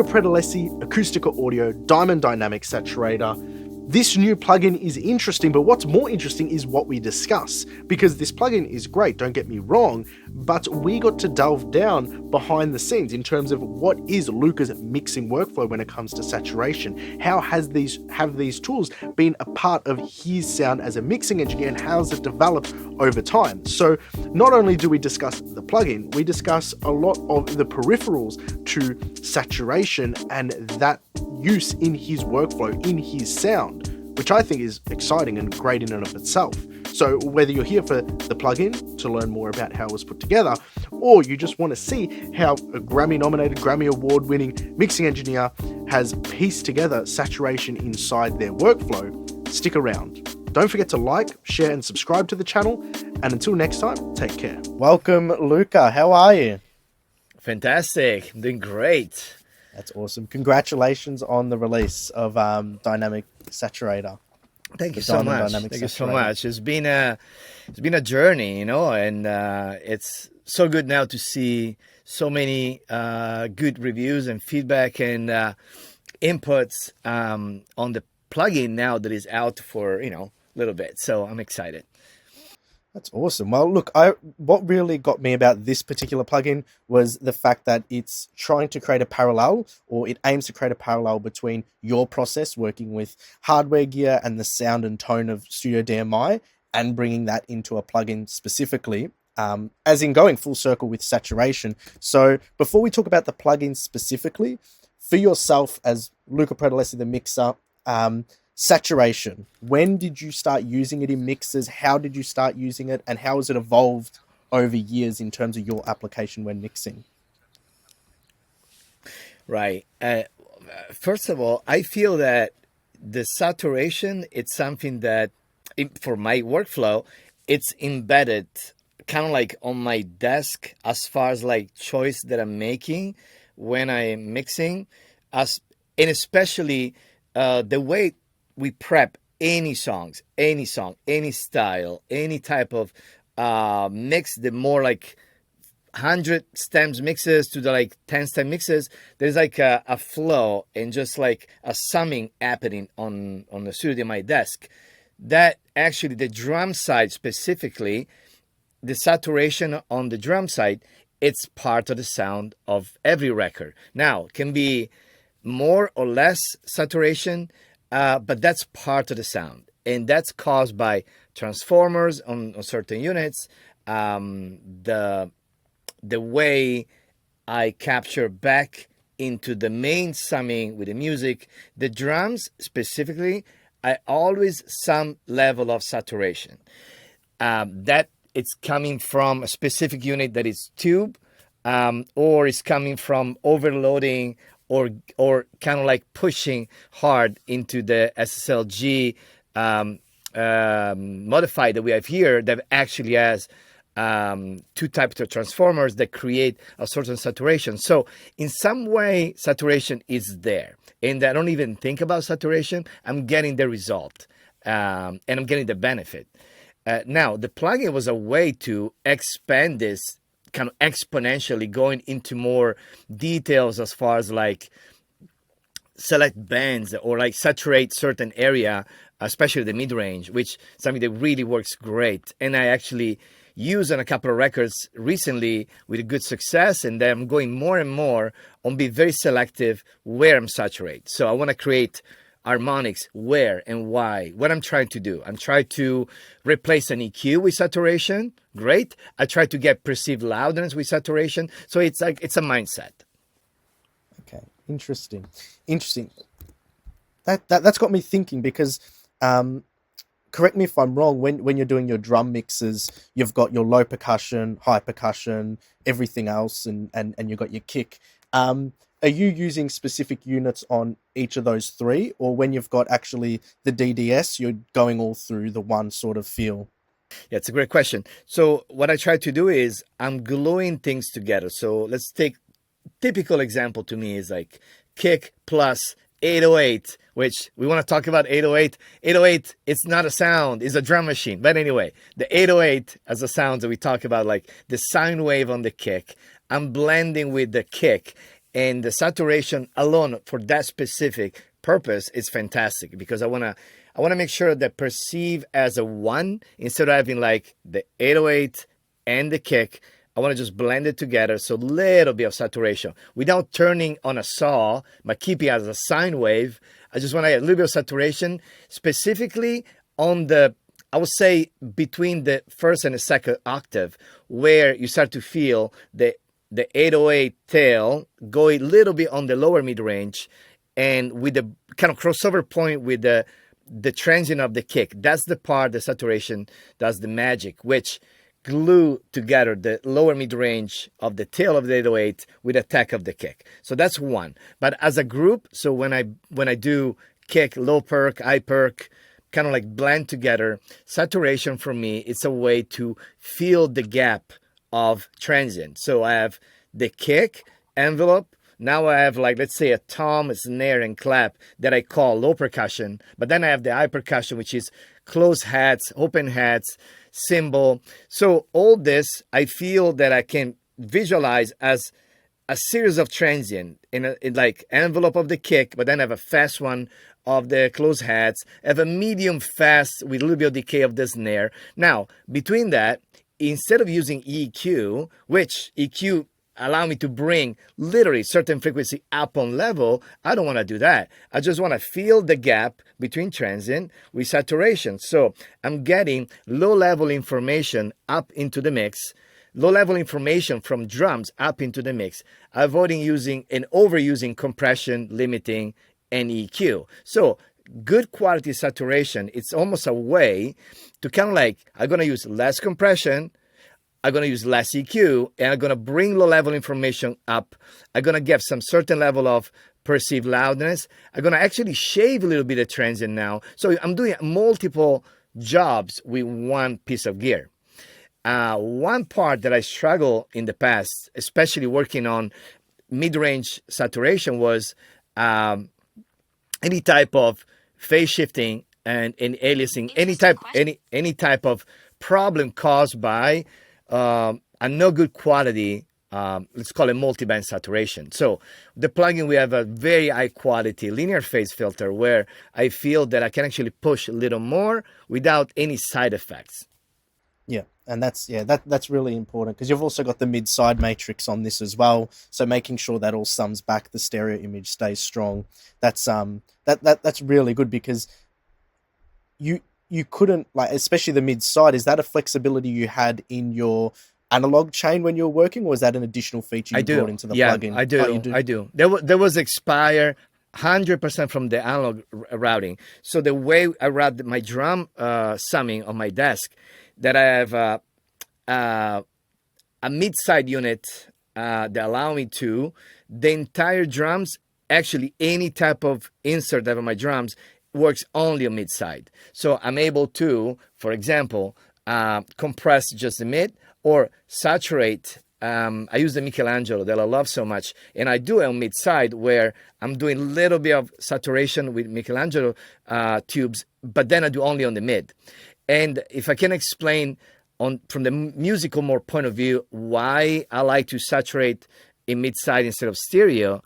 Pretolesi Acoustical Audio Diamond Dynamic Saturator. This new plugin is interesting, but what's more interesting is what we discuss, because this plugin is great, don't get me wrong, but we got to delve down behind the scenes in terms of what is Luca's mixing workflow when it comes to saturation. How have these tools been a part of his sound as a mixing engineer, and how has it developed over time? So not only do we discuss the plugin, we discuss a lot of the peripherals to saturation and that use in his workflow, in his sound, which I think is exciting and great in and of itself. So whether you're here for the plugin to learn more about how it was put together, or you just want to see how a Grammy-nominated, Grammy Award-winning mixing engineer has pieced together saturation inside their workflow, stick around. Don't forget to like, share, and subscribe to the channel. And until next time, take care. Welcome, Luca. How are you? Fantastic. I'm doing great. That's awesome. Congratulations on the release of Dynamic Saturator. Thank you so much. Thank you so much. It's been a journey, you know, and it's so good now to see so many good reviews and feedback and inputs on the plugin now that is out for, you know, a little bit. So I'm excited. That's awesome. Well, look, what really got me about this particular plugin was the fact that it's trying to create a parallel, or it aims to create a parallel between your process working with hardware gear and the sound and tone of Studio DMI, and bringing that into a plugin specifically, as in going full circle with saturation. So before we talk about the plugin specifically, for yourself as Luca Pretolesi, the mixer, saturation, when did you start using it in mixes? How did you start using it? And how has it evolved over years in terms of your application when mixing? Right. First of all, I feel that the saturation, it's something that, for my workflow, it's embedded kind of like on my desk as far as like choice that I'm making when I'm mixing, and especially the way we prep any songs, any song, any style, any type of mix, the more like 100 stems mixes to the like 10 stem mixes, there's like a flow and just like a summing happening on the studio, my desk. That actually, the drum side specifically, the saturation on the drum side, it's part of the sound of every record. Now, can be more or less saturation, but that's part of the sound, and that's caused by transformers on certain units, the way I capture back into the main summing with the music. The drums specifically, I always some level of saturation. That it's coming from a specific unit that is tube, or it's coming from overloading, or kind of like pushing hard into the SSLG modified that we have here, that actually has two types of transformers that create a certain saturation. So in some way, saturation is there. And I don't even think about saturation. I'm getting the result, and I'm getting the benefit. Now, the plugin was a way to expand this kind of exponentially, going into more details as far as like select bands or like saturate certain area, especially the mid-range, which is something that really works great. And I actually use on a couple of records recently with a good success, and then I'm going more and more on be very selective where I'm saturate. So I want to create harmonics, where and why. What I'm trying to do, I'm trying to replace an EQ with saturation. Great. I try to get perceived loudness with saturation. So it's like, it's a mindset. Okay, interesting. That's got me thinking, because correct me if I'm wrong, when you're doing your drum mixes, you've got your low percussion, high percussion, everything else, and you've got your kick. Are you using specific units on each of those three, or when you've got actually the DDS, you're going all through the one sort of feel? Yeah, it's a great question. So what I try to do is I'm gluing things together. So let's take typical example to me is like kick plus 808, which we want to talk about 808. 808, it's not a sound, it's a drum machine. But anyway, the 808 as a sound that we talk about, like the sine wave on the kick, I'm blending with the kick. And the saturation alone for that specific purpose is fantastic, because I wanna make sure that perceive as a one, instead of having like the 808 and the kick. I want to just blend it together, so a little bit of saturation without turning on a saw, but keeping it as a sine wave. I just want to get a little bit of saturation, specifically on the, I would say, between the first and the second octave, where you start to feel the 808 tail go a little bit on the lower mid range, and with the kind of crossover point with the transient of the kick. That's the part, the saturation does the magic, which glue together the lower mid range of the tail of the 808 with the attack of the kick. So that's one. But as a group, so when I do kick, low perk, high perk, kind of like blend together, saturation for me, it's a way to fill the gap of transient. So I have the kick envelope. Now I have, like, let's say a tom, snare, and clap that I call low percussion. But then I have the high percussion, which is closed hats, open hats, cymbal. So all this, I feel that I can visualize as a series of transient in like envelope of the kick, but then I have a fast one of the closed hats. I have a medium fast with a little bit of decay of the snare. Now, between that, instead of using EQ, which EQ allow me to bring literally certain frequency up on level, I don't want to do that. I just want to fill the gap between transient with saturation. So I'm getting low level information up into the mix, low level information from drums up into the mix, avoiding using and overusing compression, limiting, and EQ. So good quality saturation, it's almost a way to kind of like, I'm going to use less compression, I'm going to use less EQ, and I'm going to bring low-level information up. I'm going to get some certain level of perceived loudness. I'm going to actually shave a little bit of transient now. So I'm doing multiple jobs with one piece of gear. One part that I struggled in the past, especially working on mid-range saturation, was any type of phase shifting and aliasing, any type of problem caused by a no good quality, let's call it multi-band saturation. So the plugin, we have a very high quality linear phase filter where I feel that I can actually push a little more without any side effects. Yeah, and that's really important, because you've also got the mid-side matrix on this as well. So making sure that all sums back, the stereo image stays strong. That's that's really good, because you couldn't, like, especially the mid-side, is that a flexibility you had in your analog chain when you were working, or is that an additional feature you brought into the plugin? I do. Oh, you do? I do. There was expire 100% from the analog routing. So the way I route my drum summing on my desk, that I have a mid-side unit that allow me to, the entire drums, actually any type of insert of my drums works only on mid-side. So I'm able to, for example, compress just the mid or saturate. I use the Michelangelo that I love so much, and I do it on mid-side where I'm doing a little bit of saturation with Michelangelo tubes, but then I do only on the mid. And if I can explain from the musical more point of view why I like to saturate in mid-side instead of stereo,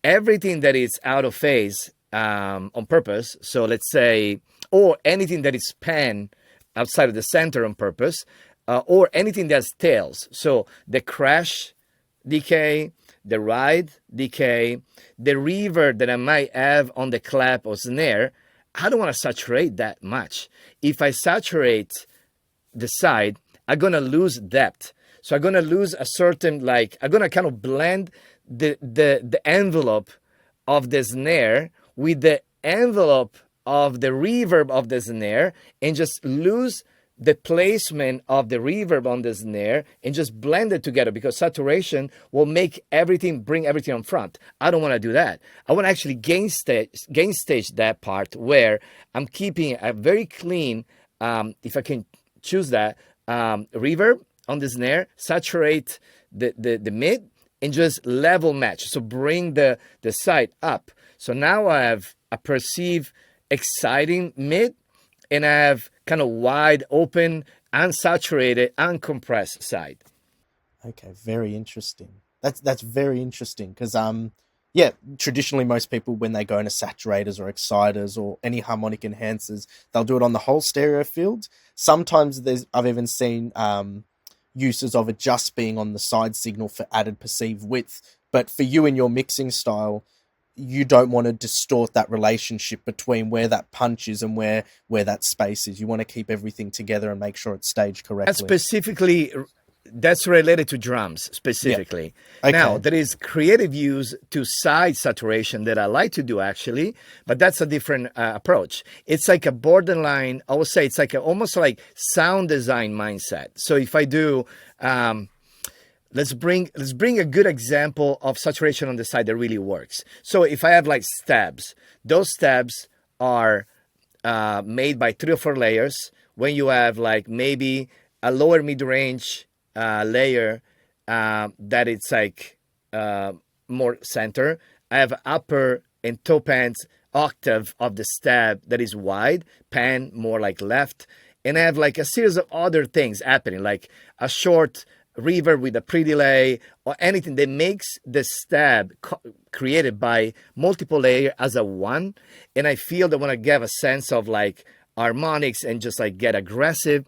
everything that is out of phase on purpose, so let's say, or anything that is pan outside of the center on purpose, or anything that's tails, so the crash decay, the ride decay, the reverb that I might have on the clap or snare, I don't want to saturate that much. If I saturate the side, I'm going to lose depth. So I'm going to lose a certain, like, I'm going to kind of blend the envelope of the snare with the envelope of the reverb of the snare, and just lose the placement of the reverb on the snare and just blend it together, because saturation will make everything, bring everything on front. I don't want to do that. I want to actually gain stage that part where I'm keeping a very clean, if I can choose that, reverb on the snare, saturate the mid, and just level match. So bring the side up. So now I have a perceived exciting mid, and I have kind of wide open, unsaturated, uncompressed side. Okay, very interesting. That's very interesting because yeah, traditionally most people when they go into saturators or exciters or any harmonic enhancers, they'll do it on the whole stereo field. Sometimes I've even seen uses of it just being on the side signal for added perceived width. But for you and your mixing style, you don't want to distort that relationship between where that punch is and where that space is. You want to keep everything together and make sure it's staged correctly. That's related to drums specifically. Yeah. Okay. Now, there is creative use to side saturation that I like to do actually, but that's a different approach. It's like a borderline, I would say it's like almost like sound design mindset. So if I do, let's bring a good example of saturation on the side that really works. So if I have like stabs, those stabs are made by 3 or 4 layers. When you have like maybe a lower mid-range layer that it's like more center. I have upper and top ends octave of the stab that is wide, pan more like left, and I have like a series of other things happening, like a short reverb with a pre-delay or anything that makes the stab created by multiple layer as a one. And I feel that when I give a sense of like harmonics and just like get aggressive,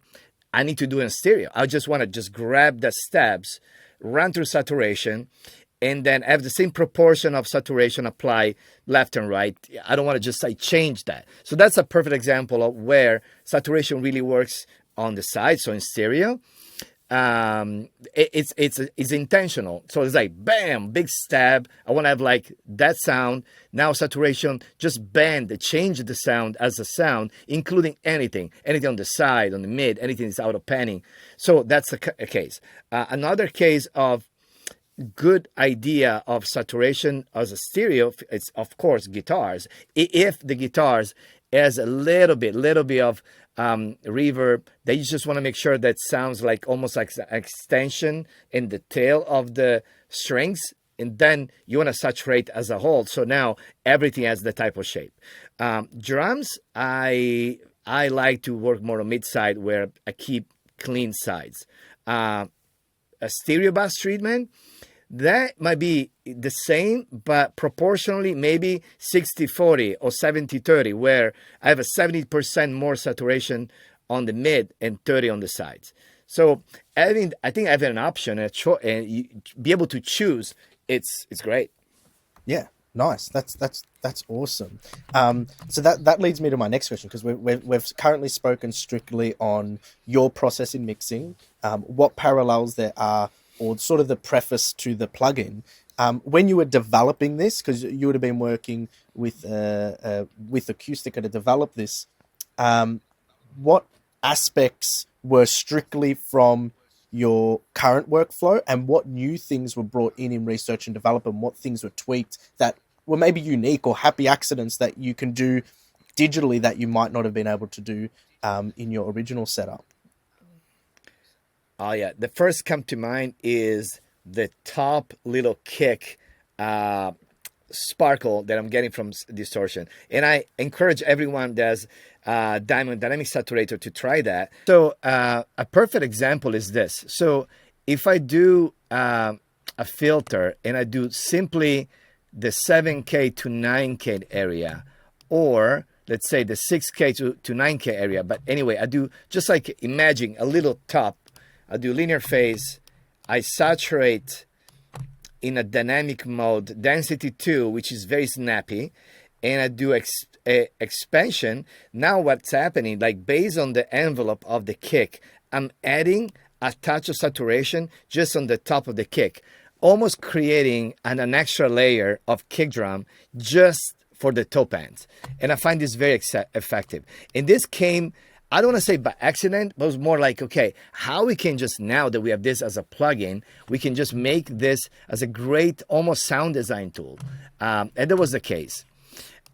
I need to do it in stereo. I just want to just grab the stabs, run through saturation, and then have the same proportion of saturation apply left and right. I don't want to just like change that. So that's a perfect example of where saturation really works on the side. So in stereo, it's intentional. So it's like bam, big stab. I want to have like that sound. Now saturation, just bend, change the sound as a sound, including anything on the side, on the mid, anything is out of panning. So that's a case. Another case of good idea of saturation as a stereo, it's of course guitars. If the guitars has a little bit of reverb, that you just want to make sure that sounds like almost like an extension in the tail of the strings, and then you want to saturate as a whole. So now everything has the type of shape. Drums, I like to work more on mid side where I keep clean sides. A stereo bass treatment, that might be the same, but proportionally maybe 60-40 or 70-30, where I have a 70% more saturation on the mid and 30 on the sides. So I think having an option and you be able to choose, it's great. Yeah, nice. That's awesome. So that leads me to my next question, because we've currently spoken strictly on your process in mixing, what parallels there are, or sort of the preface to the plugin. When you were developing this, because you would have been working with Acoustica to develop this, what aspects were strictly from your current workflow, and what new things were brought in research and development, what things were tweaked that were maybe unique or happy accidents that you can do digitally that you might not have been able to do in your original setup? Oh yeah, the first come to mind is the top little kick sparkle that I'm getting from distortion, and I encourage everyone that's Diamond Dynamic Saturator to try that. So a perfect example is this. So if I do a filter and I do simply the 7K to 9K area, or let's say the 6K to 9K area, but anyway, I do just like imagine a little top. I do linear phase, I saturate in a dynamic mode, density 2, which is very snappy, and I do expansion. Now what's happening, like based on the envelope of the kick, I'm adding a touch of saturation just on the top of the kick, almost creating an extra layer of kick drum just for the top ends. And I find this very effective. And this came, I don't want to say by accident, but it was more like, okay, how we can just, now that we have this as a plugin, we can just make this as a great almost sound design tool. And that was the case.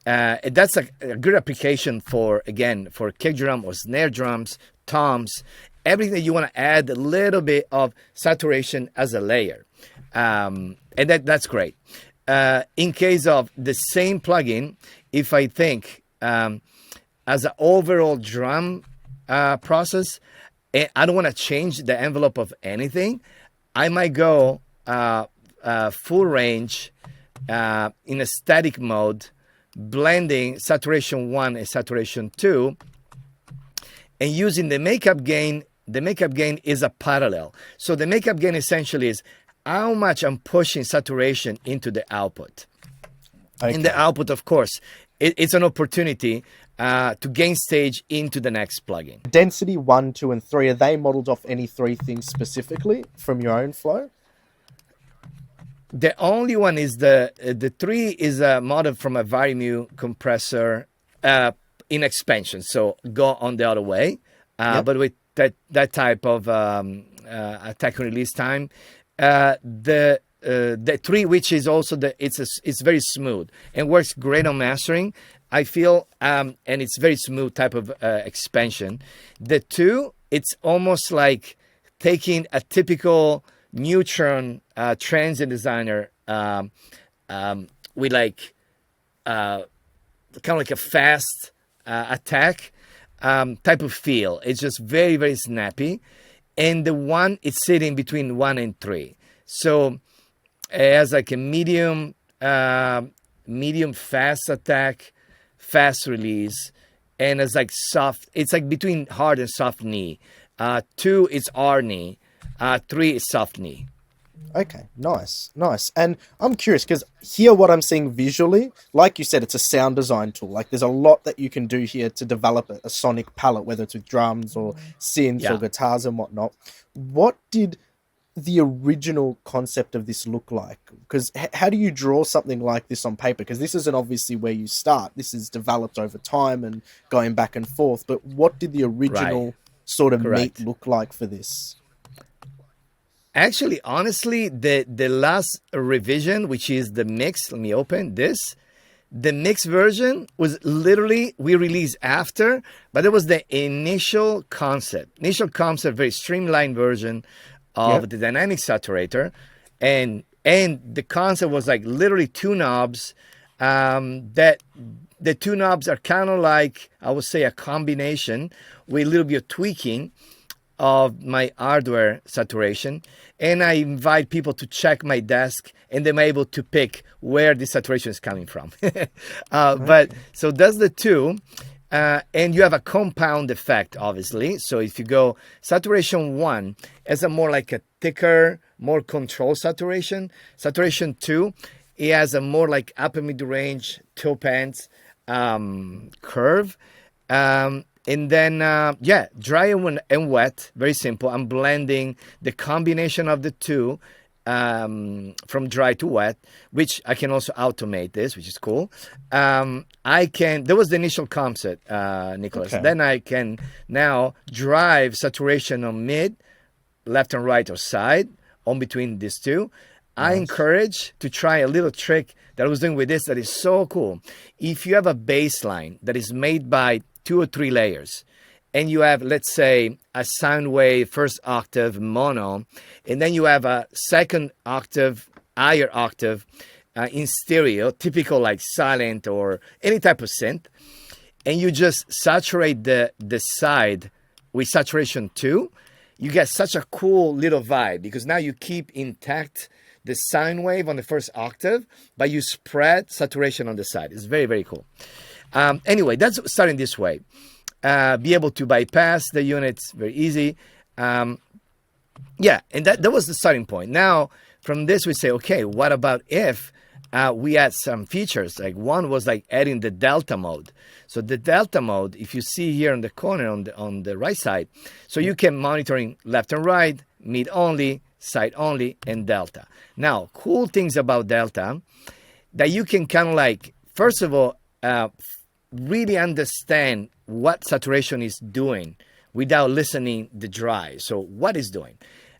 That's a good application for, again, for kick drum or snare drums, toms, everything that you want to add a little bit of saturation as a layer. And that's great. In case of the same plugin, if I think as an overall drum process, I don't want to change the envelope of anything, I might go full range in a static mode, blending saturation 1 and saturation 2, and using the makeup gain. The makeup gain is a parallel. So the makeup gain essentially is how much I'm pushing saturation into the output. Okay. In the output, of course, it's an opportunity to gain stage into the next plugin. Density 1, 2, and 3, are they modeled off any three things specifically from your own flow? The only one is the 3 is a model from a Varimu compressor in expansion. So go on the other way, Yep. but with that type of attack and release time. The 3, which is also it's very smooth and works great on mastering, I feel, and it's very smooth type of expansion. The 2, it's almost like taking a typical neutron transient designer with like kind of like a fast attack type of feel. It's just very, very snappy. And the 1, it's sitting between 1 and 3. So it has like a medium fast attack, fast release, and it's like soft. It's like between hard and soft knee. 2, it's R knee. 3 is soft knee. Okay, nice. And I'm curious because here what I'm seeing visually, like you said, it's a sound design tool. Like there's a lot that you can do here to develop a sonic palette, whether it's with drums or synths or guitars and whatnot. What did the original concept of this look like? Because how do you draw something like this on paper? Because this isn't obviously where you start. This is developed over time and going back and forth. But what did the original sort of meat look like for this? Actually, honestly, the last revision, which is the mix, let me open this. The mix version was literally, we released after, but it was the initial concept. Very streamlined version of the dynamic saturator. And the concept was like literally 2 knobs that the 2 knobs are kind of like, I would say, a combination with a little bit of tweaking of my hardware saturation. And I invite people to check my desk and they're able to pick where the saturation is coming from. But so that's the 2. And you have a compound effect, obviously. So if you go saturation 1 as a more like a thicker, more controlled saturation. Saturation 2, it has a more like upper mid-range top ends curve. And then, dry and wet, very simple. I'm blending the combination of the 2 from dry to wet, which I can also automate this, which is cool. There was the initial concept, Nicholas. Okay. Then I can now drive saturation on mid, left and right or side, on between these 2. I encourage to try a little trick that I was doing with this that is so cool. If you have a bass line that is made by 2 or 3 layers, and you have, let's say, a sound wave first octave mono, and then you have a second octave, higher octave in stereo, typical like silent or any type of synth, and you just saturate the side with saturation 2, you get such a cool little vibe because now you keep intact the sine wave on the first octave, but you spread saturation on the side. It's very, very cool. Anyway, that's starting this way. Be able to bypass the units, very easy. And that was the starting point. Now, from this, we say, okay, what about if we add some features? Like one was like adding the delta mode. So the delta mode, if you see here in the corner on the right side, so you can monitoring left and right, mid only, side only, and delta. Now, cool things about delta that you can kind of like, first of all, really understand what saturation is doing without listening the drive. So what is doing.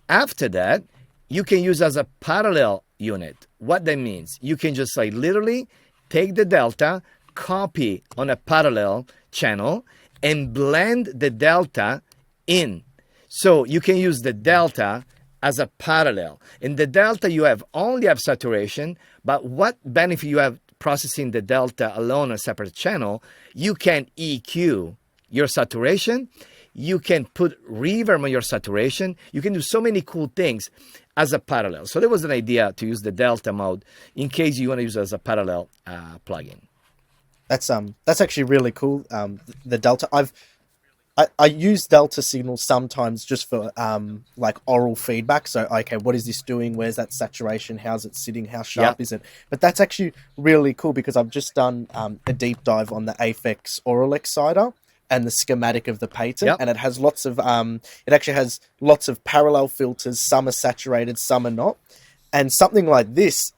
After that, you can use as a parallel unit. What that means, you can just like literally take the delta, copy on a parallel channel, and blend the delta in. So you can use the delta as a parallel. In the delta, you only have saturation, but what benefit you have processing the delta alone on a separate channel, you can EQ your saturation. You can put reverb on your saturation. You can do so many cool things as a parallel. So there was an idea to use the Delta mode in case you want to use it as a parallel plugin. That's actually really cool. The Delta, I use Delta signals sometimes just for like oral feedback. So okay, what is this doing? Where's that saturation? How's it sitting? How sharp is it? But that's actually really cool because I've just done a deep dive on the Aphex Oral Exciter and the schematic of the patent, and it has lots of it actually has lots of parallel filters. Some are saturated, some are not. And something like this,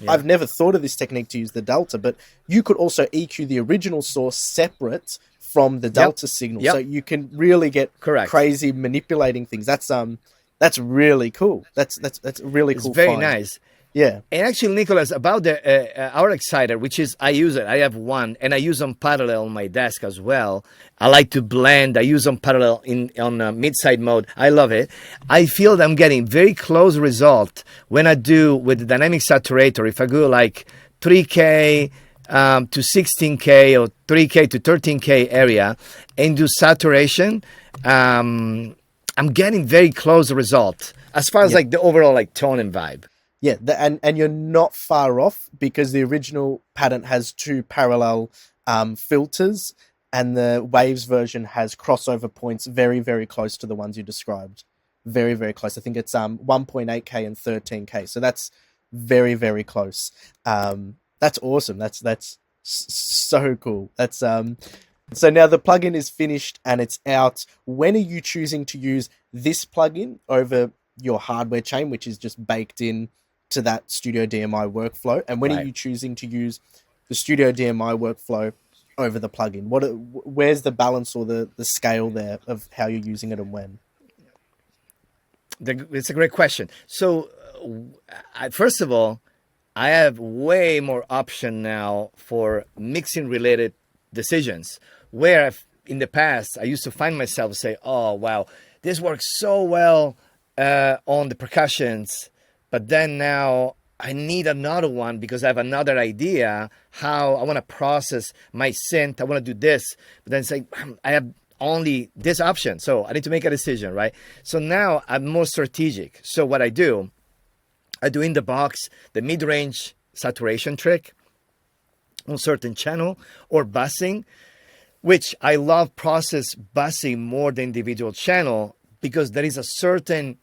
I've never thought of this technique to use the Delta, but you could also EQ the original source separate from the Delta signal, so you can really get crazy manipulating things. That's really cool. That's really cool. It's very nice. Yeah. And actually, Nicholas, about the our exciter, which is I use it. I have one, and I use on parallel on my desk as well. I like to blend. I use on parallel on mid-side mode. I love it. I feel that I'm getting very close result when I do with the dynamic saturator. If I go like 3K to 16K or 3K to 13K area and do saturation, I'm getting very close result as far as like the overall like tone and vibe. Yeah, and you're not far off because the original patent has 2 parallel filters, and the Waves version has crossover points very, very close to the ones you described. Very, very close. I think it's 1.8K and 13K. So that's very, very close. That's awesome. That's so cool. That's so now the plugin is finished and it's out. When are you choosing to use this plugin over your hardware chain, which is just baked in to that Studio DMI workflow? And when are you choosing to use the Studio DMI workflow over the plugin? Where's the balance or the scale there of how you're using it and when? It's a great question. So first of all, I have way more option now for mixing related decisions, where in the past I used to find myself say, oh wow, this works so well on the percussions, but then now I need another one because I have another idea how I want to process my synth. I want to do this, but then say I have only this option, so I need to make a decision, right? So now I'm more strategic. So what I do in the box the mid-range saturation trick on certain channel or bussing, which I love process bussing more than individual channel because there is a certain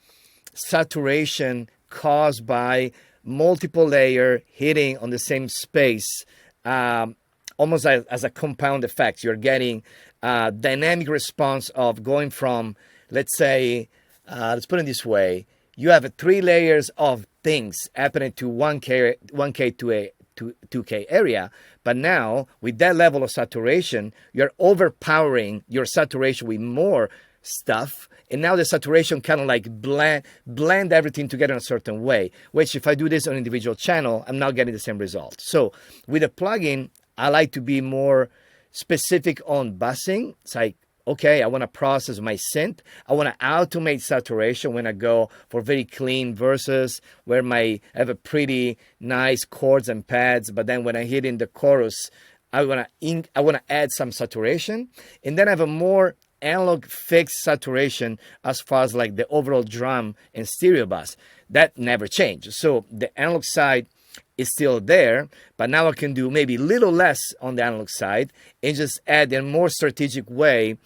saturation caused by multiple layer hitting on the same space, almost as a compound effect. You're getting dynamic response of going from, let's say, let's put it this way, you have 3 layers of things happening to 1K to a 2K area, but now with that level of saturation, you're overpowering your saturation with more stuff, and now the saturation kind of like blend everything together in a certain way, which if I do this on individual channel, I'm not getting the same result. So with a plugin, I like to be more specific on bussing. It's like, okay, I want to process my synth. I want to automate saturation when I go for very clean verses where I have a pretty nice chords and pads, but then when I hit in the chorus, I want to add some saturation, and then I have a more analog fixed saturation as far as like the overall drum and stereo bus. That never changed. So the analog side is still there, but now I can do maybe a little less on the analog side and just add in a more strategic way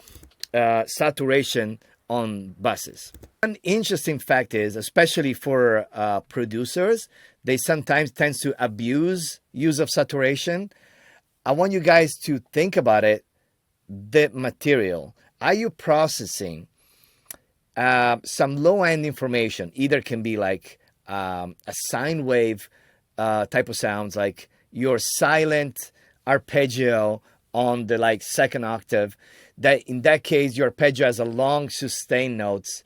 saturation on buses. One interesting fact is, especially for producers, they sometimes tend to abuse use of saturation. I want you guys to think about it, the material. Are you processing some low-end information? Either can be like a sine wave type of sounds, like your silent arpeggio on the like second octave. That in that case, your arpeggio has a long sustained notes.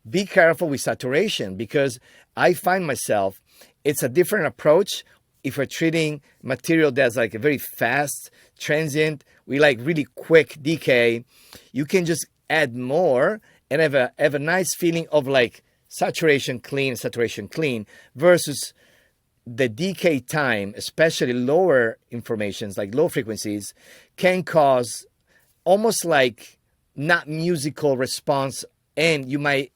Be careful with saturation because I find myself, it's a different approach if we're treating material that's like a very fast, transient, we like really quick decay. You can just add more and have a nice feeling of like saturation clean versus the decay time, especially lower informations like low frequencies, can cause almost like not musical response, and you might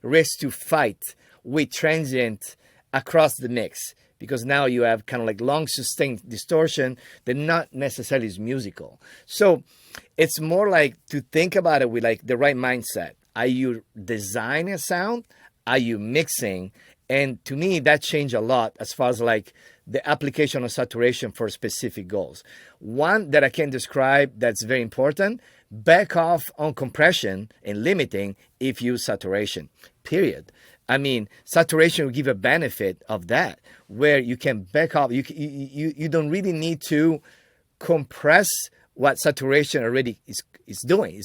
risk to fight with transient across the mix, because now you have kind of like long sustained distortion that not necessarily is musical. So it's more like to think about it with like the right mindset. Are you designing a sound? Are you mixing? And to me, that changed a lot as far as like the application of saturation for specific goals. One that I can describe that's very important: back off on compression and limiting if you use saturation, period. I mean, saturation will give a benefit of that, where you can back off. You don't really need to compress what saturation already is doing.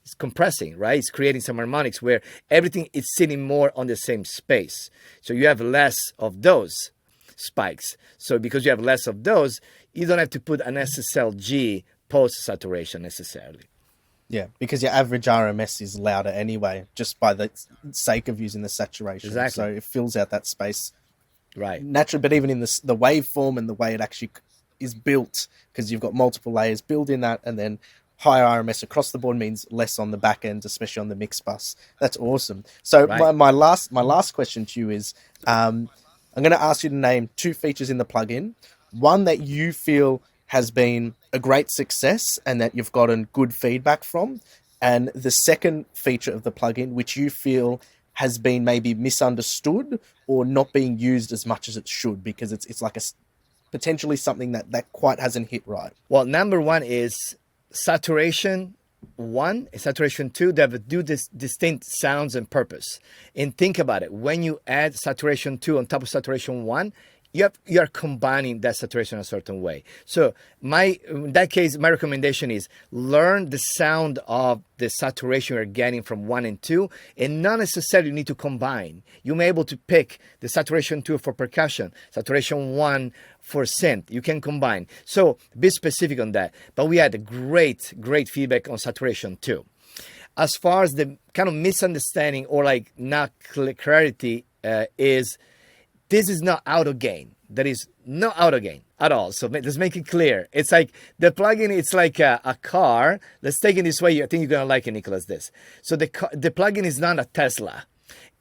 It's compressing, right? It's creating some harmonics where everything is sitting more on the same space. So you have less of those spikes. So because you have less of those, you don't have to put an SSLG post-saturation necessarily. Yeah, because your average RMS is louder anyway, just by the sake of using the saturation. Exactly. So it fills out that space Right. naturally. But even in the waveform and the way it actually is built, because you've got multiple layers built in that, and then higher RMS across the board means less on the back end, especially on the mix bus. That's awesome. So Right. my last question to you is, I'm going to ask you to name 2 features in the plugin, one that you feel has been a great success and that you've gotten good feedback from, and the second feature of the plugin which you feel has been maybe misunderstood or not being used as much as it should, because it's like potentially something that quite hasn't hit right. Well, number one is saturation 1 and saturation 2. They have distinct sounds and purpose. And think about it. When you add saturation 2 on top of saturation 1, you are combining that saturation a certain way. So in that case, my recommendation is learn the sound of the saturation you're getting from 1 and 2, and not necessarily need to combine. You may be able to pick the saturation 2 for percussion, saturation 1 for synth. You can combine. So be specific on that. But we had a great feedback on saturation 2. As far as the kind of misunderstanding or like not clarity is, this is not auto gain. There is no auto gain at all. So let's make it clear. It's like the plugin, it's like a car. Let's take it this way. I think you're going to like it, Nicholas, this. So the plugin is not a Tesla.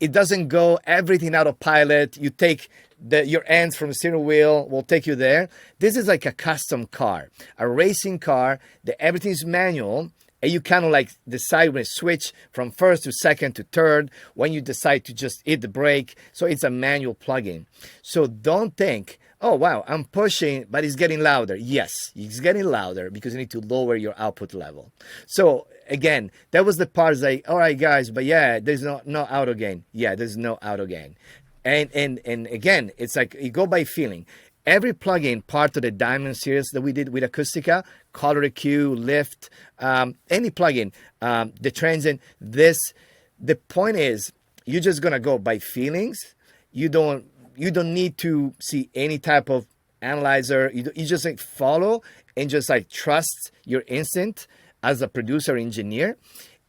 It doesn't go everything autopilot. You take your hands from the steering wheel, will take you there. This is like a custom car, a racing car that everything is manual. And you kind of like decide when to switch from first to second to third, when you decide to just hit the brake. So it's a manual plugin. So don't think, oh, wow, I'm pushing, but it's getting louder. Yes, it's getting louder because you need to lower your output level. So again, that was the part like, all right, guys, but yeah, there's no auto gain. Yeah, there's no auto gain. And again, it's like you go by feeling. Every plugin part of the Diamond series that we did with Acoustica, Color EQ, Lift, any plugin, the Transient, the point is you're just gonna go by feelings. You don't need to see any type of analyzer. You just like follow and just like trust your instinct as a producer engineer,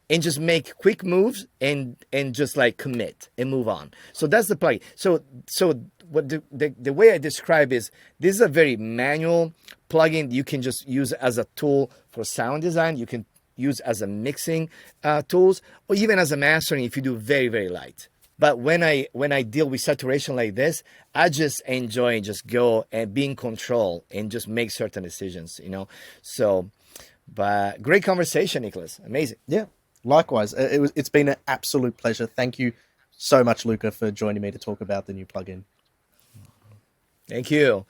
and just make quick moves and just like commit and move on. So that's the plugin. So what the way I describe is, this is a very manual plugin you can just use as a tool for sound design. You can use as a mixing tools, or even as a mastering if you do very, very light. But when I deal with saturation like this, I just enjoy and just go and be in control and just make certain decisions, So, but great conversation, Nicholas. Amazing. Yeah, likewise. It's been an absolute pleasure. Thank you so much, Luca, for joining me to talk about the new plugin. Thank you.